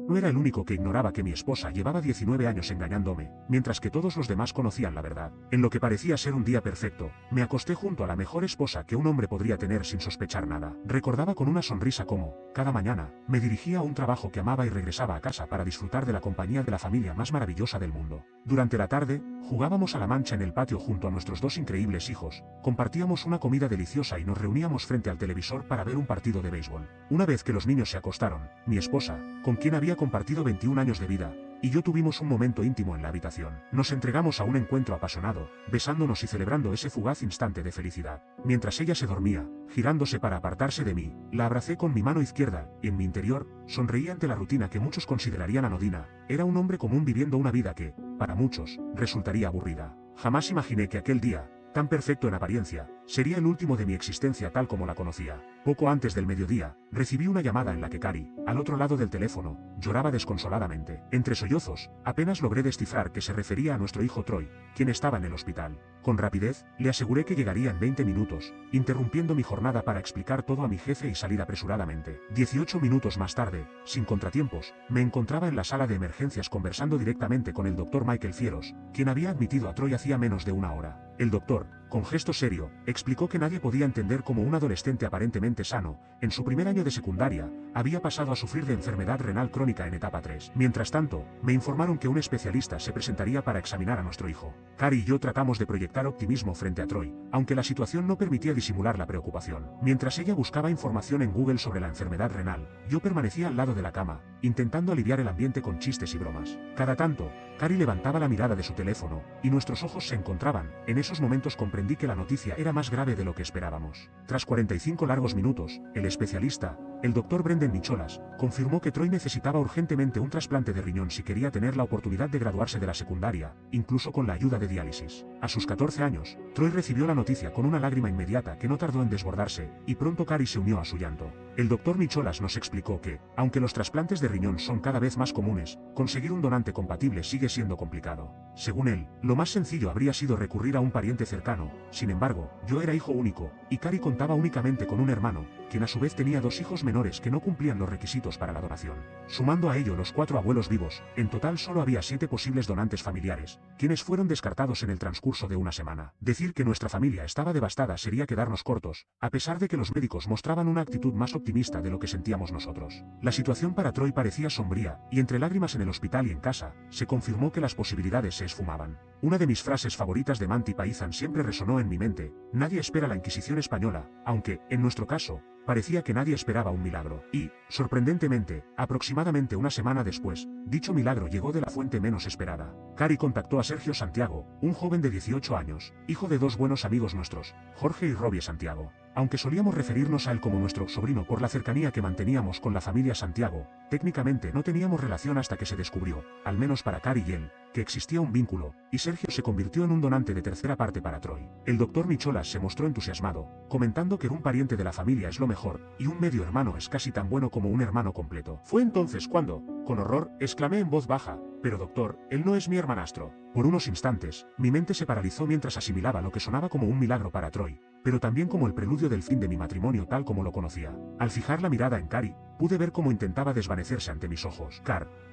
No era el único que ignoraba que mi esposa llevaba 19 años engañándome, mientras que todos los demás conocían la verdad. En lo que parecía ser un día perfecto, me acosté junto a la mejor esposa que un hombre podría tener sin sospechar nada. Recordaba con una sonrisa cómo, cada mañana, me dirigía a un trabajo que amaba y regresaba a casa para disfrutar de la compañía de la familia más maravillosa del mundo. Durante la tarde, jugábamos a la mancha en el patio junto a nuestros dos increíbles hijos, compartíamos una comida deliciosa y nos reuníamos frente al televisor para ver un partido de béisbol. Una vez que los niños se acostaron, mi esposa, con quien había compartido 21 años de vida, y yo tuvimos un momento íntimo en la habitación. Nos entregamos a un encuentro apasionado, besándonos y celebrando ese fugaz instante de felicidad. Mientras ella se dormía, girándose para apartarse de mí, la abracé con mi mano izquierda, y en mi interior, sonreí ante la rutina que muchos considerarían anodina. Era un hombre común viviendo una vida que, para muchos, resultaría aburrida. Jamás imaginé que aquel día, tan perfecto en apariencia, sería el último de mi existencia tal como la conocía. Poco antes del mediodía, recibí una llamada en la que Cari, al otro lado del teléfono, lloraba desconsoladamente. Entre sollozos, apenas logré descifrar que se refería a nuestro hijo Troy, quien estaba en el hospital. Con rapidez, le aseguré que llegaría en 20 minutos, interrumpiendo mi jornada para explicar todo a mi jefe y salir apresuradamente. 18 minutos más tarde, sin contratiempos, me encontraba en la sala de emergencias conversando directamente con el doctor Michael Fieros, quien había admitido a Troy hacía menos de una hora. El doctor, con gesto serio, explicó que nadie podía entender cómo un adolescente aparentemente sano, en su primer año de secundaria, había pasado a sufrir de enfermedad renal crónica en etapa 3. Mientras tanto, me informaron que un especialista se presentaría para examinar a nuestro hijo. Cari y yo tratamos de proyectar optimismo frente a Troy, aunque la situación no permitía disimular la preocupación. Mientras ella buscaba información en Google sobre la enfermedad renal, yo permanecía al lado de la cama, intentando aliviar el ambiente con chistes y bromas. Cada tanto, Cari levantaba la mirada de su teléfono, y nuestros ojos se encontraban. En esos momentos comprendí que la noticia era más grave de lo que esperábamos. Tras 45 largos minutos, el especialista, el doctor Brendan Nicholas, confirmó que Troy necesitaba urgentemente un trasplante de riñón si quería tener la oportunidad de graduarse de la secundaria, incluso con la ayuda de diálisis. A sus 14 años, Troy recibió la noticia con una lágrima inmediata que no tardó en desbordarse, y pronto Cari se unió a su llanto. El doctor Nicholas nos explicó que, aunque los trasplantes de riñón son cada vez más comunes, conseguir un donante compatible sigue siendo complicado. Según él, lo más sencillo habría sido recurrir a un pariente cercano. Sin embargo, yo era hijo único, y Cari contaba únicamente con un hermano, quien a su vez tenía dos hijos menores que no cumplían los requisitos para la donación. Sumando a ello los 4 abuelos vivos, en total solo había 7 posibles donantes familiares, quienes fueron descartados en el transcurso de una semana. Decir que nuestra familia estaba devastada sería quedarnos cortos, a pesar de que los médicos mostraban una actitud más optimista de lo que sentíamos nosotros. La situación para Troy parecía sombría, y entre lágrimas en el hospital y en casa, se confirmó que las posibilidades se esfumaban. Una de mis frases favoritas de Monty Python siempre resonó en mi mente: nadie espera la Inquisición española, aunque, en nuestro caso, parecía que nadie esperaba un milagro. Y, sorprendentemente, aproximadamente una semana después, dicho milagro llegó de la fuente menos esperada. Cari contactó a Sergio Santiago, un joven de 18 años, hijo de dos buenos amigos nuestros, Jorge y Robbie Santiago. Aunque solíamos referirnos a él como nuestro sobrino por la cercanía que manteníamos con la familia Santiago, técnicamente no teníamos relación hasta que se descubrió, al menos para Cari y él, que existía un vínculo, y Sergio se convirtió en un donante de tercera parte para Troy. El doctor Nicholas se mostró entusiasmado, comentando que un pariente de la familia es lo mejor, y un medio hermano es casi tan bueno como un hermano completo. Fue entonces cuando, con horror, exclamé en voz baja: «Pero doctor, él no es mi hermanastro». Por unos instantes, mi mente se paralizó mientras asimilaba lo que sonaba como un milagro para Troy, pero también como el preludio del fin de mi matrimonio tal como lo conocía. Al fijar la mirada en Cari, pude ver cómo intentaba desvanecerse ante mis ojos.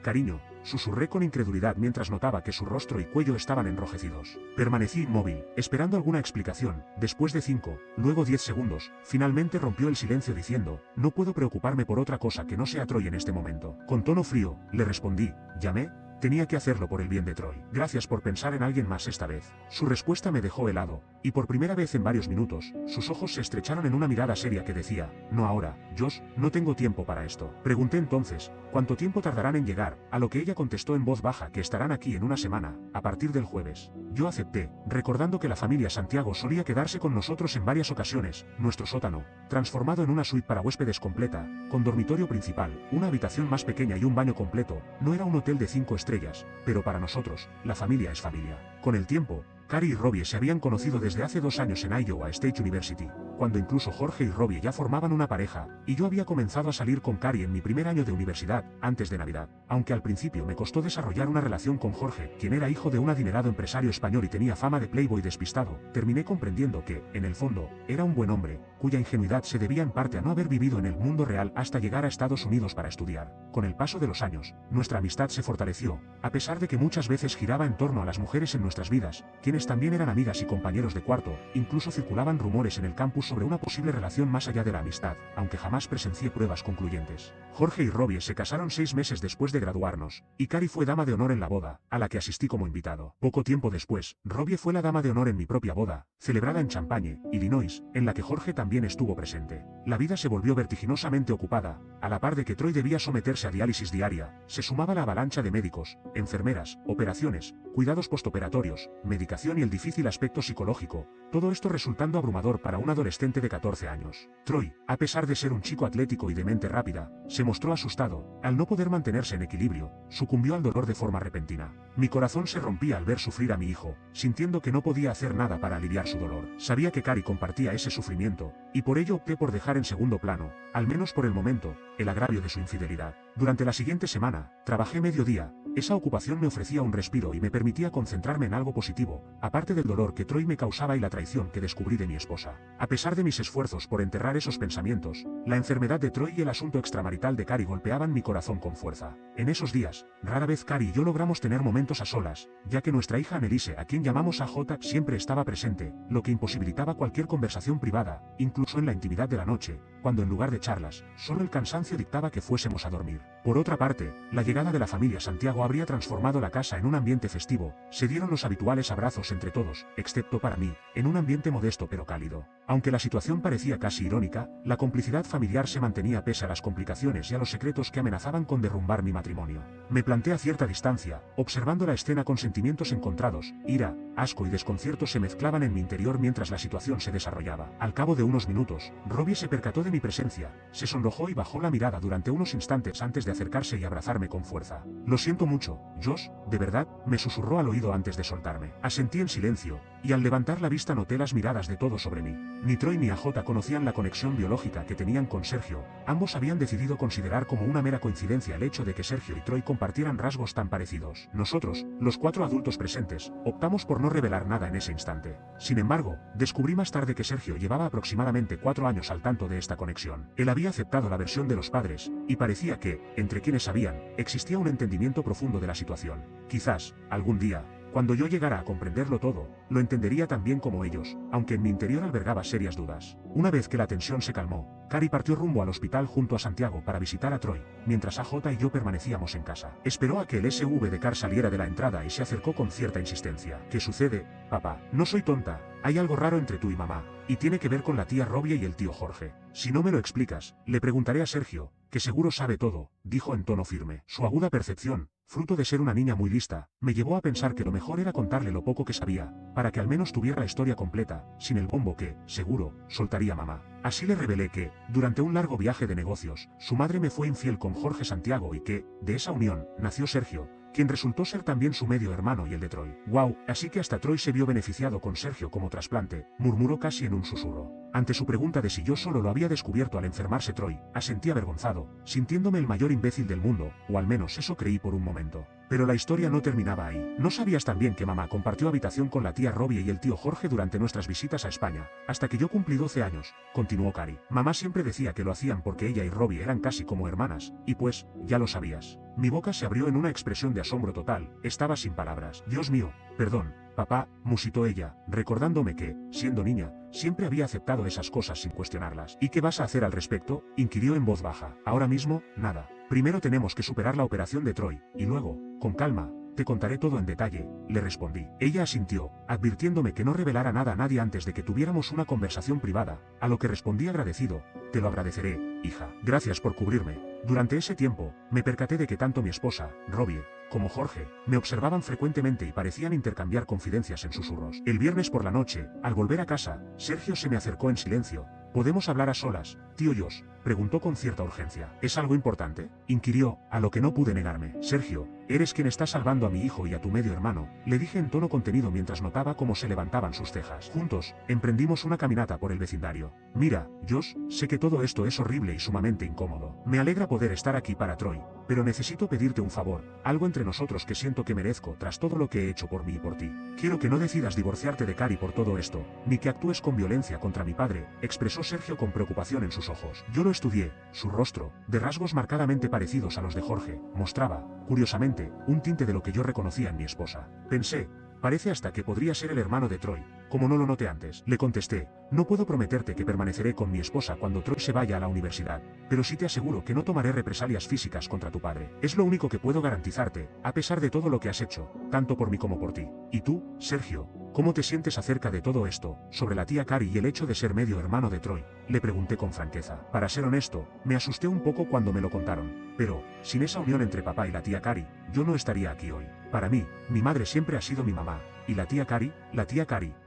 «Cariño», susurré con incredulidad mientras notaba que su rostro y cuello estaban enrojecidos. Permanecí inmóvil, esperando alguna explicación. Después de 5, luego 10 segundos, finalmente rompió el silencio diciendo: «No puedo preocuparme por otra cosa que no sea Troy en este momento». Con tono frío, le respondí: «¿Llamé? Tenía que hacerlo por el bien de Troy. Gracias por pensar en alguien más esta vez». Su respuesta me dejó helado, y por primera vez en varios minutos, sus ojos se estrecharon en una mirada seria que decía: «No ahora, Josh, no tengo tiempo para esto». Pregunté entonces: «¿Cuánto tiempo tardarán en llegar?», a lo que ella contestó en voz baja que estarán aquí en una semana, a partir del jueves. Yo acepté, recordando que la familia Santiago solía quedarse con nosotros en varias ocasiones. Nuestro sótano, transformado en una suite para huéspedes completa, con dormitorio principal, una habitación más pequeña y un baño completo, no era un hotel de 5 estrellas, pero para nosotros, la familia es familia. Con el tiempo, Cari y Robbie se habían conocido desde hace 2 años en Iowa State University. cuando incluso Jorge y Robbie ya formaban una pareja, y yo había comenzado a salir con Cari en mi primer año de universidad, antes de Navidad. Aunque al principio me costó desarrollar una relación con Jorge, quien era hijo de un adinerado empresario español y tenía fama de playboy despistado, terminé comprendiendo que, en el fondo, era un buen hombre, cuya ingenuidad se debía en parte a no haber vivido en el mundo real hasta llegar a Estados Unidos para estudiar. Con el paso de los años, nuestra amistad se fortaleció, a pesar de que muchas veces giraba en torno a las mujeres en nuestras vidas, quienes también eran amigas y compañeros de cuarto, incluso circulaban rumores en el campus sobre una posible relación más allá de la amistad, aunque jamás presencié pruebas concluyentes. Jorge y Robbie se casaron 6 meses después de graduarnos, y Cari fue dama de honor en la boda, a la que asistí como invitado. Poco tiempo después, Robbie fue la dama de honor en mi propia boda, celebrada en Champagne, Illinois, en la que Jorge también estuvo presente. La vida se volvió vertiginosamente ocupada, a la par de que Troy debía someterse a diálisis diaria, se sumaba la avalancha de médicos, enfermeras, operaciones, cuidados postoperatorios, medicación y el difícil aspecto psicológico, todo esto resultando abrumador para un adolescente de 14 años. Troy, a pesar de ser un chico atlético y de mente rápida, se mostró asustado, al no poder mantenerse en equilibrio, sucumbió al dolor de forma repentina. Mi corazón se rompía al ver sufrir a mi hijo, sintiendo que no podía hacer nada para aliviar su dolor. Sabía que Cari compartía ese sufrimiento, y por ello opté por dejar en segundo plano, al menos por el momento, el agravio de su infidelidad. Durante la siguiente semana, trabajé mediodía. Esa ocupación me ofrecía un respiro y me permitía concentrarme en algo positivo, aparte del dolor que Troy me causaba y la traición que descubrí de mi esposa. A pesar de mis esfuerzos por enterrar esos pensamientos, la enfermedad de Troy y el asunto extramarital de Cari golpeaban mi corazón con fuerza. En esos días, rara vez Cari y yo logramos tener momentos a solas, ya que nuestra hija Annelise, a quien llamamos AJ, siempre estaba presente, lo que imposibilitaba cualquier conversación privada, incluso en la intimidad de la noche, cuando en lugar de charlas, solo el cansancio dictaba que fuésemos a dormir. Por otra parte, la llegada de la familia Santiago habría transformado la casa en un ambiente festivo, se dieron los habituales abrazos entre todos, excepto para mí, en un ambiente modesto pero cálido. Aunque la situación parecía casi irónica, la complicidad familiar se mantenía pese a las complicaciones y a los secretos que amenazaban con derrumbar mi matrimonio. Me planté a cierta distancia, observando la escena con sentimientos encontrados, ira, asco y desconcierto se mezclaban en mi interior mientras la situación se desarrollaba. Al cabo de unos minutos, Robbie se percató de mi presencia, se sonrojó y bajó la mirada durante unos instantes antes de acercarse y abrazarme con fuerza. Lo siento mucho, Josh, de verdad, me susurró al oído antes de soltarme. Asentí en silencio, y al levantar la vista noté las miradas de todos sobre mí. Ni Troy ni AJ conocían la conexión biológica que tenían con Sergio, ambos habían decidido considerar como una mera coincidencia el hecho de que Sergio y Troy compartieran rasgos tan parecidos. Nosotros, los 4 adultos presentes, optamos por no revelar nada en ese instante. Sin embargo, descubrí más tarde que Sergio llevaba aproximadamente 4 años al tanto de esta conexión. Él había aceptado la versión de los padres, y parecía que, entre quienes sabían, existía un entendimiento profundo de la situación. Quizás, algún día, cuando yo llegara a comprenderlo todo, lo entendería tan bien como ellos, aunque en mi interior albergaba serias dudas. Una vez que la tensión se calmó, Cari partió rumbo al hospital junto a Santiago para visitar a Troy, mientras AJ y yo permanecíamos en casa. Esperó a que el SUV de Car saliera de la entrada y se acercó con cierta insistencia. ¿Qué sucede, papá? No soy tonta, hay algo raro entre tú y mamá, y tiene que ver con la tía Robbie y el tío Jorge. Si no me lo explicas, le preguntaré a Sergio, que seguro sabe todo, dijo en tono firme. Su aguda percepción, fruto de ser una niña muy lista, me llevó a pensar que lo mejor era contarle lo poco que sabía, para que al menos tuviera la historia completa, sin el bombo que, seguro, soltaría mamá. Así le revelé que, durante un largo viaje de negocios, su madre me fue infiel con Jorge Santiago y que, de esa unión, nació Sergio, quien resultó ser también su medio hermano y el de Troy. Wow, así que hasta Troy se vio beneficiado con Sergio como trasplante, murmuró casi en un susurro. Ante su pregunta de si yo solo lo había descubierto al enfermarse Troy, asentí avergonzado, sintiéndome el mayor imbécil del mundo, o al menos eso creí por un momento. Pero la historia no terminaba ahí. ¿No sabías también que mamá compartió habitación con la tía Robbie y el tío Jorge durante nuestras visitas a España, hasta que yo cumplí 12 años? Continuó Cari. Mamá siempre decía que lo hacían porque ella y Robbie eran casi como hermanas, y pues, ya lo sabías. Mi boca se abrió en una expresión de asombro total, estaba sin palabras. Dios mío, perdón, papá, musitó ella, recordándome que, siendo niña, siempre había aceptado esas cosas sin cuestionarlas. ¿Y qué vas a hacer al respecto?, inquirió en voz baja. Ahora mismo, nada. Primero tenemos que superar la operación de Troy, y luego, con calma, te contaré todo en detalle, le respondí. Ella asintió, advirtiéndome que no revelara nada a nadie antes de que tuviéramos una conversación privada, a lo que respondí agradecido, te lo agradeceré, hija. Gracias por cubrirme. Durante ese tiempo, me percaté de que tanto mi esposa, Robbie, como Jorge, me observaban frecuentemente y parecían intercambiar confidencias en susurros. El viernes por la noche, al volver a casa, Sergio se me acercó en silencio. ¿Podemos hablar a solas, tío Josh?, Preguntó con cierta urgencia. ¿Es algo importante? Inquirió, a lo que no pude negarme. Sergio, eres quien está salvando a mi hijo y a tu medio hermano, le dije en tono contenido mientras notaba cómo se levantaban sus cejas. Juntos, emprendimos una caminata por el vecindario. Mira, Josh, sé que todo esto es horrible y sumamente incómodo. Me alegra poder estar aquí para Troy, pero necesito pedirte un favor, algo entre nosotros que siento que merezco tras todo lo que he hecho por mí y por ti. Quiero que no decidas divorciarte de Cari por todo esto, ni que actúes con violencia contra mi padre, expresó Sergio con preocupación en sus ojos. Yo lo estudié, su rostro, de rasgos marcadamente parecidos a los de Jorge, mostraba, curiosamente, un tinte de lo que yo reconocía en mi esposa. Pensé, parece hasta que podría ser el hermano de Troy, como no lo noté antes. Le contesté, no puedo prometerte que permaneceré con mi esposa cuando Troy se vaya a la universidad, pero sí te aseguro que no tomaré represalias físicas contra tu padre. Es lo único que puedo garantizarte, a pesar de todo lo que has hecho, tanto por mí como por ti. ¿Y tú, Sergio? ¿Cómo te sientes acerca de todo esto, sobre la tía Cari y el hecho de ser medio hermano de Troy? Le pregunté con franqueza. Para ser honesto, me asusté un poco cuando me lo contaron, pero, sin esa unión entre papá y la tía Cari, yo no estaría aquí hoy. Para mí, mi madre siempre ha sido mi mamá, y la tía Cari,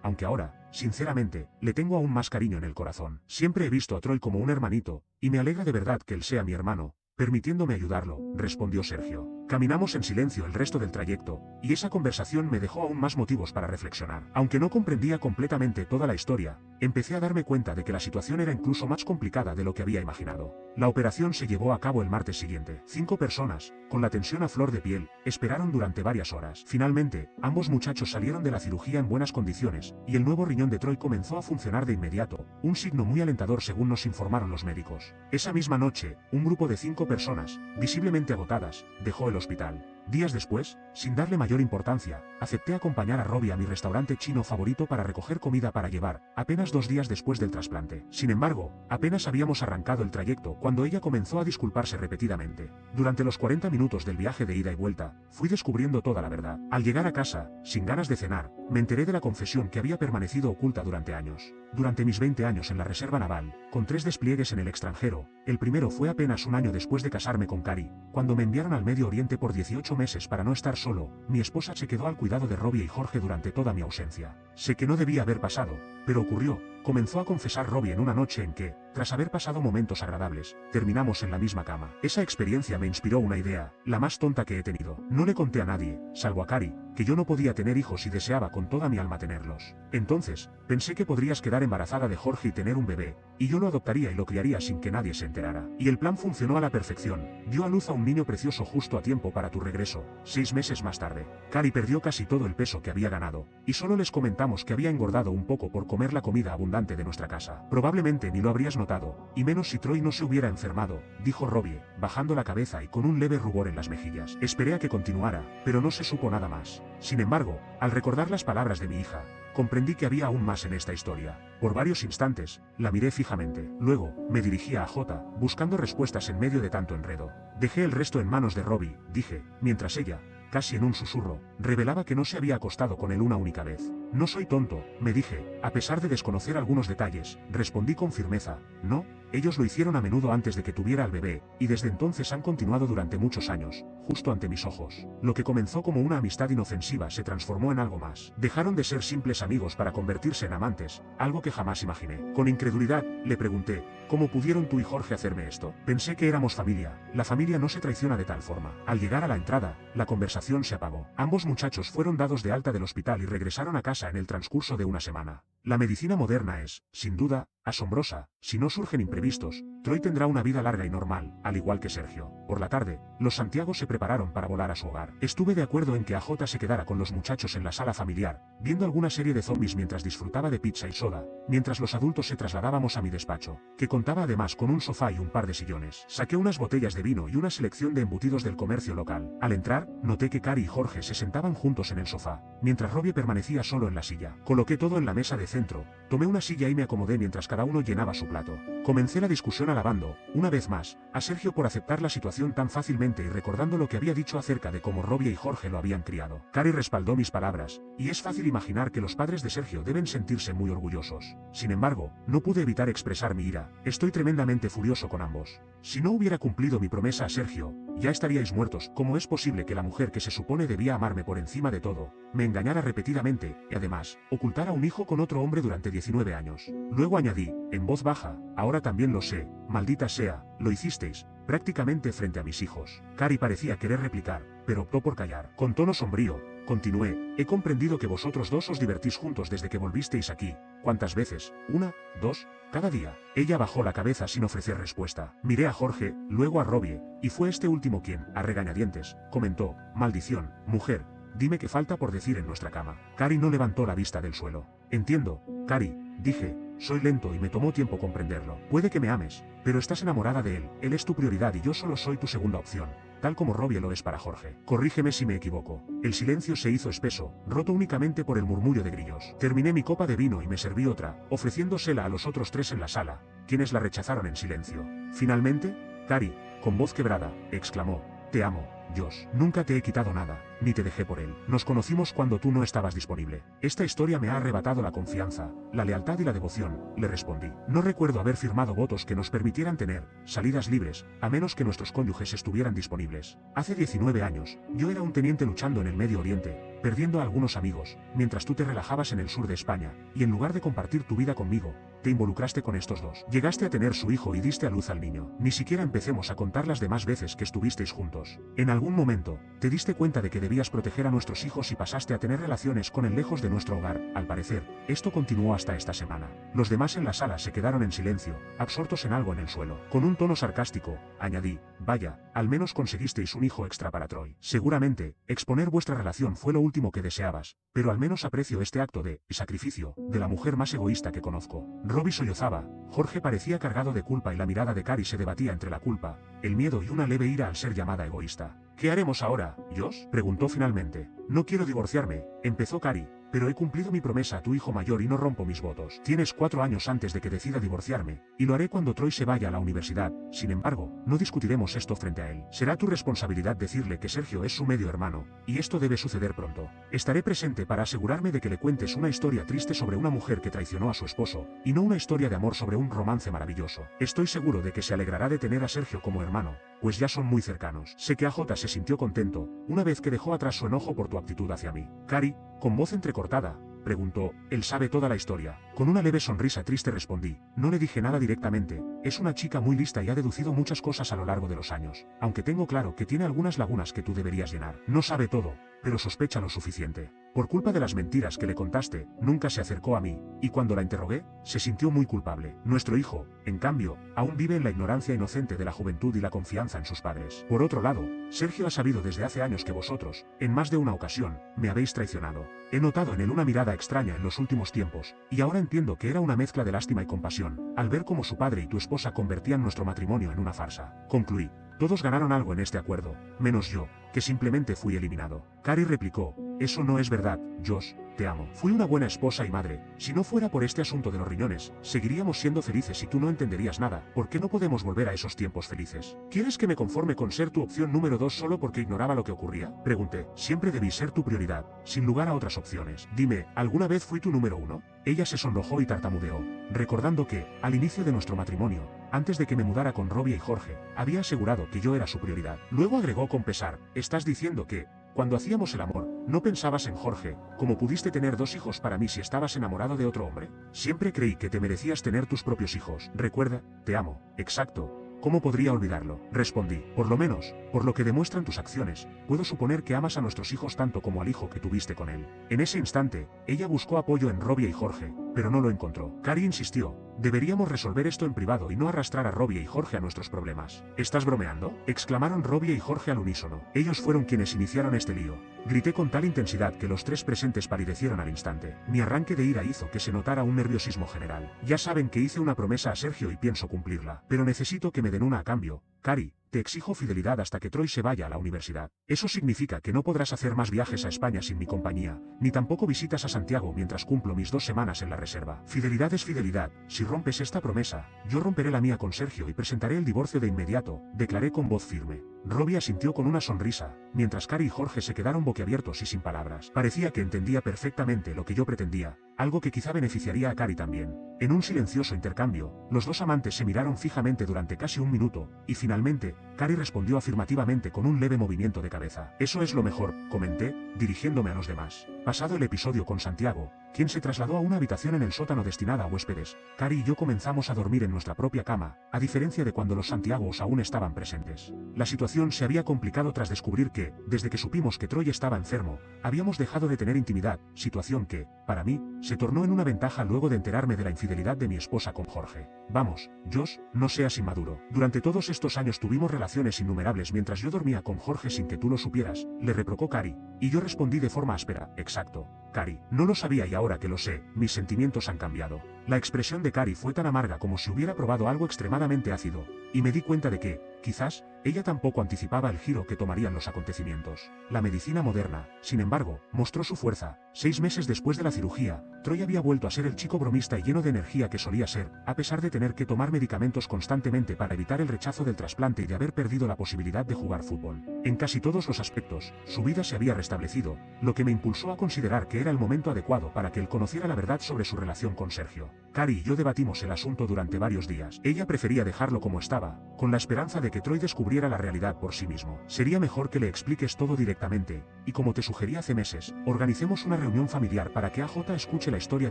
aunque ahora, sinceramente, le tengo aún más cariño en el corazón. Siempre he visto a Troy como un hermanito, y me alegra de verdad que él sea mi hermano, permitiéndome ayudarlo, respondió Sergio. Caminamos en silencio el resto del trayecto, y esa conversación me dejó aún más motivos para reflexionar. Aunque no comprendía completamente toda la historia, empecé a darme cuenta de que la situación era incluso más complicada de lo que había imaginado. La operación se llevó a cabo el martes siguiente. 5 personas, con la tensión a flor de piel, esperaron durante varias horas. Finalmente, ambos muchachos salieron de la cirugía en buenas condiciones, y el nuevo riñón de Troy comenzó a funcionar de inmediato, un signo muy alentador según nos informaron los médicos. Esa misma noche, un grupo de 5 personas, visiblemente agotadas, dejó el hospital. Días después, sin darle mayor importancia, acepté acompañar a Robbie a mi restaurante chino favorito para recoger comida para llevar, apenas 2 días después del trasplante. Sin embargo, apenas habíamos arrancado el trayecto cuando ella comenzó a disculparse repetidamente. Durante los 40 minutos del viaje de ida y vuelta, fui descubriendo toda la verdad. Al llegar a casa, sin ganas de cenar, me enteré de la confesión que había permanecido oculta durante años. Durante mis 20 años en la Reserva Naval, con 3 despliegues en el extranjero, el primero fue apenas un año después de casarme con Cari, cuando me enviaron al Medio Oriente por 18 meses para no estar solo, mi esposa se quedó al cuidado de Robbie y Jorge durante toda mi ausencia. Sé que no debía haber pasado, pero ocurrió, comenzó a confesar Robbie en una noche en que, tras haber pasado momentos agradables, terminamos en la misma cama. Esa experiencia me inspiró una idea, la más tonta que he tenido. No le conté a nadie, salvo a Cari, que yo no podía tener hijos y deseaba con toda mi alma tenerlos. Entonces, pensé que podrías quedar embarazada de Jorge y tener un bebé, y yo lo adoptaría y lo criaría sin que nadie se enterara. Y el plan funcionó a la perfección, dio a luz a un niño precioso justo a tiempo para tu regreso. 6 meses más tarde, Cari perdió casi todo el peso que había ganado, y solo les comentamos que había engordado un poco por comer la comida abundante de nuestra casa. Probablemente ni lo habrías notado, y menos si Troy no se hubiera enfermado, dijo Robbie, bajando la cabeza y con un leve rubor en las mejillas. Esperé a que continuara, pero no se supo nada más. Sin embargo, al recordar las palabras de mi hija, comprendí que había aún más en esta historia. Por varios instantes, la miré fijamente. Luego, me dirigí a Jota, buscando respuestas en medio de tanto enredo. Dejé el resto en manos de Robbie, dije, mientras ella, casi en un susurro, revelaba que no se había acostado con él una única vez. No soy tonto, me dije, a pesar de desconocer algunos detalles, respondí con firmeza, no, ellos lo hicieron a menudo antes de que tuviera al bebé, y desde entonces han continuado durante muchos años, justo ante mis ojos. Lo que comenzó como una amistad inofensiva se transformó en algo más. Dejaron de ser simples amigos para convertirse en amantes, algo que jamás imaginé. Con incredulidad, le pregunté, ¿cómo pudieron tú y Jorge hacerme esto? Pensé que éramos familia. La familia no se traiciona de tal forma. Al llegar a la entrada, la conversación se apagó. Ambos muchachos fueron dados de alta del hospital y regresaron a casa en el transcurso de una semana. La medicina moderna es, sin duda, asombrosa. Si no surgen imprevistos, Troy tendrá una vida larga y normal, al igual que Sergio. Por la tarde, los Santiago se prepararon para volar a su hogar. Estuve de acuerdo en que AJ se quedara con los muchachos en la sala familiar, viendo alguna serie de zombies mientras disfrutaba de pizza y soda, mientras los adultos se trasladábamos a mi despacho, que contaba además con un sofá y un par de sillones. Saqué unas botellas de vino y una selección de embutidos del comercio local. Al entrar, noté que Cari y Jorge se sentaban juntos en el sofá, mientras Robbie permanecía solo en la silla. Coloqué todo en la mesa de centro, tomé una silla y me acomodé mientras cada uno llenaba su plato. Comencé la discusión alabando, una vez más, a Sergio por aceptar la situación tan fácilmente y recordando lo que había dicho acerca de cómo Robbie y Jorge lo habían criado. Cari respaldó mis palabras, y es fácil imaginar que los padres de Sergio deben sentirse muy orgullosos. Sin embargo, no pude evitar expresar mi ira. Estoy tremendamente furioso con ambos. Si no hubiera cumplido mi promesa a Sergio, ya estaríais muertos. ¿Cómo es posible que la mujer que se supone debía amarme por encima de todo, me engañara repetidamente, y además, ocultara un hijo con otro hombre durante 19 años? Luego añadí, en voz baja, ahora ahora también lo sé, maldita sea, lo hicisteis, prácticamente frente a mis hijos. Cari parecía querer replicar, pero optó por callar. Con tono sombrío, continué, he comprendido que vosotros dos os divertís juntos desde que volvisteis aquí. ¿Cuántas veces? ¿Una? ¿Dos? ¿Cada día? Ella bajó la cabeza sin ofrecer respuesta. Miré a Jorge, luego a Robbie, y fue este último quien, a regañadientes, comentó, maldición, mujer, dime qué falta por decir en nuestra cama. Cari no levantó la vista del suelo. Entiendo, Cari, dije, soy lento y me tomó tiempo comprenderlo. Puede que me ames, pero estás enamorada de él es tu prioridad y yo solo soy tu segunda opción, tal como Robbie lo es para Jorge. Corrígeme si me equivoco. El silencio se hizo espeso, roto únicamente por el murmullo de grillos. Terminé mi copa de vino y me serví otra, ofreciéndosela a los otros tres en la sala, quienes la rechazaron en silencio. Finalmente, Cari, con voz quebrada, exclamó, te amo, Josh. Nunca te he quitado nada, ni te dejé por él. Nos conocimos cuando tú no estabas disponible. Esta historia me ha arrebatado la confianza, la lealtad y la devoción, le respondí. No recuerdo haber firmado votos que nos permitieran tener salidas libres, a menos que nuestros cónyuges estuvieran disponibles. Hace 19 años, yo era un teniente luchando en el Medio Oriente, perdiendo a algunos amigos, mientras tú te relajabas en el sur de España, y en lugar de compartir tu vida conmigo, te involucraste con estos dos. Llegaste a tener su hijo y diste a luz al niño. Ni siquiera empecemos a contar las demás veces que estuvisteis juntos. En algún momento, te diste cuenta de que debías proteger a nuestros hijos y pasaste a tener relaciones con él lejos de nuestro hogar. Al parecer, esto continuó hasta esta semana. Los demás en la sala se quedaron en silencio, absortos en algo en el suelo. Con un tono sarcástico, añadí, vaya, al menos conseguisteis un hijo extra para Troy. Seguramente, exponer vuestra relación fue lo último que deseabas, pero al menos aprecio este acto de sacrificio de la mujer más egoísta que conozco. Robbie sollozaba, Jorge parecía cargado de culpa y la mirada de Cari se debatía entre la culpa, el miedo y una leve ira al ser llamada egoísta. ¿Qué haremos ahora, Josh? Preguntó finalmente. No quiero divorciarme, empezó Cari, pero he cumplido mi promesa a tu hijo mayor y no rompo mis votos. Tienes 4 años antes de que decida divorciarme, y lo haré cuando Troy se vaya a la universidad. Sin embargo, no discutiremos esto frente a él. Será tu responsabilidad decirle que Sergio es su medio hermano, y esto debe suceder pronto. Estaré presente para asegurarme de que le cuentes una historia triste sobre una mujer que traicionó a su esposo, y no una historia de amor sobre un romance maravilloso. Estoy seguro de que se alegrará de tener a Sergio como hermano, pues ya son muy cercanos. Sé que AJ se sintió contento, una vez que dejó atrás su enojo por tu actitud hacia mí. Cari, con voz entrecortada, preguntó, él sabe toda la historia. Con una leve sonrisa triste respondí, no le dije nada directamente, es una chica muy lista y ha deducido muchas cosas a lo largo de los años, aunque tengo claro que tiene algunas lagunas que tú deberías llenar. No sabe todo, pero sospecha lo suficiente. Por culpa de las mentiras que le contaste, nunca se acercó a mí, y cuando la interrogué, se sintió muy culpable. Nuestro hijo, en cambio, aún vive en la ignorancia inocente de la juventud y la confianza en sus padres. Por otro lado, Sergio ha sabido desde hace años que vosotros, en más de una ocasión, me habéis traicionado. He notado en él una mirada extraña en los últimos tiempos, y ahora entiendo que era una mezcla de lástima y compasión, al ver cómo su padre y tu esposa convertían nuestro matrimonio en una farsa. Concluí. Todos ganaron algo en este acuerdo, menos yo, que simplemente fui eliminado. Cari replicó, eso no es verdad, Josh, te amo. Fui una buena esposa y madre, si no fuera por este asunto de los riñones, seguiríamos siendo felices y tú no entenderías nada. ¿Por qué no podemos volver a esos tiempos felices? ¿Quieres que me conforme con ser tu opción número 2 solo porque ignoraba lo que ocurría? Pregunté. Siempre debí ser tu prioridad, sin lugar a otras opciones. Dime, ¿alguna vez fui tu número 1? Ella se sonrojó y tartamudeó, recordando que, al inicio de nuestro matrimonio, antes de que me mudara con Robbie y Jorge, había asegurado que yo era su prioridad. Luego agregó con pesar, estás diciendo que, cuando hacíamos el amor, no pensabas en Jorge. ¿Cómo pudiste tener 2 hijos para mí si estabas enamorado de otro hombre? Siempre creí que te merecías tener tus propios hijos. Recuerda, te amo. Exacto. ¿Cómo podría olvidarlo? Respondí. Por lo menos, por lo que demuestran tus acciones, puedo suponer que amas a nuestros hijos tanto como al hijo que tuviste con él. En ese instante, ella buscó apoyo en Robbie y Jorge, pero no lo encontró. Cari insistió. Deberíamos resolver esto en privado y no arrastrar a Robbie y Jorge a nuestros problemas. ¿Estás bromeando? Exclamaron Robbie y Jorge al unísono. Ellos fueron quienes iniciaron este lío. Grité con tal intensidad que los 3 presentes palidecieron al instante. Mi arranque de ira hizo que se notara un nerviosismo general. Ya saben que hice una promesa a Sergio y pienso cumplirla. Pero necesito que me den una a cambio. Cari, te exijo fidelidad hasta que Troy se vaya a la universidad. Eso significa que no podrás hacer más viajes a España sin mi compañía, ni tampoco visitas a Santiago mientras cumplo mis 2 semanas en la reserva. Fidelidad es fidelidad. Si rompes esta promesa, yo romperé la mía con Sergio y presentaré el divorcio de inmediato, declaré con voz firme. Robbie asintió con una sonrisa, mientras Cari y Jorge se quedaron boquiabiertos y sin palabras. Parecía que entendía perfectamente lo que yo pretendía, algo que quizá beneficiaría a Cari también. En un silencioso intercambio, los 2 amantes se miraron fijamente durante casi un minuto, y finalmente, Cari respondió afirmativamente con un leve movimiento de cabeza. Eso es lo mejor, comenté, dirigiéndome a los demás. Pasado el episodio con Santiago, quien se trasladó a una habitación en el sótano destinada a huéspedes, Cari y yo comenzamos a dormir en nuestra propia cama, a diferencia de cuando los Santiagos aún estaban presentes. La situación se había complicado tras descubrir que, desde que supimos que Troy estaba enfermo, habíamos dejado de tener intimidad, situación que, para mí, se tornó en una ventaja luego de enterarme de la infidelidad de mi esposa con Jorge. Vamos, Josh, no seas inmaduro. Durante todos estos años tuvimos relaciones innumerables mientras yo dormía con Jorge sin que tú lo supieras, le reprocó Cari, y yo respondí de forma áspera, exacto, Cari, no lo sabía y ahora que lo sé, mis sentimientos han cambiado. La expresión de Cari fue tan amarga como si hubiera probado algo extremadamente ácido, y me di cuenta de que, quizás, ella tampoco anticipaba el giro que tomarían los acontecimientos. La medicina moderna, sin embargo, mostró su fuerza. 6 meses después de la cirugía, Troy había vuelto a ser el chico bromista y lleno de energía que solía ser, a pesar de tener que tomar medicamentos constantemente para evitar el rechazo del trasplante y de haber perdido la posibilidad de jugar fútbol. En casi todos los aspectos, su vida se había restablecido, lo que me impulsó a considerar que era el momento adecuado para que él conociera la verdad sobre su relación con Sergio. Cari y yo debatimos el asunto durante varios días. Ella prefería dejarlo como estaba, con la esperanza de que Troy descubriera la realidad por sí mismo. Sería mejor que le expliques todo directamente, y como te sugerí hace meses, organicemos una reunión familiar para que AJ escuche la historia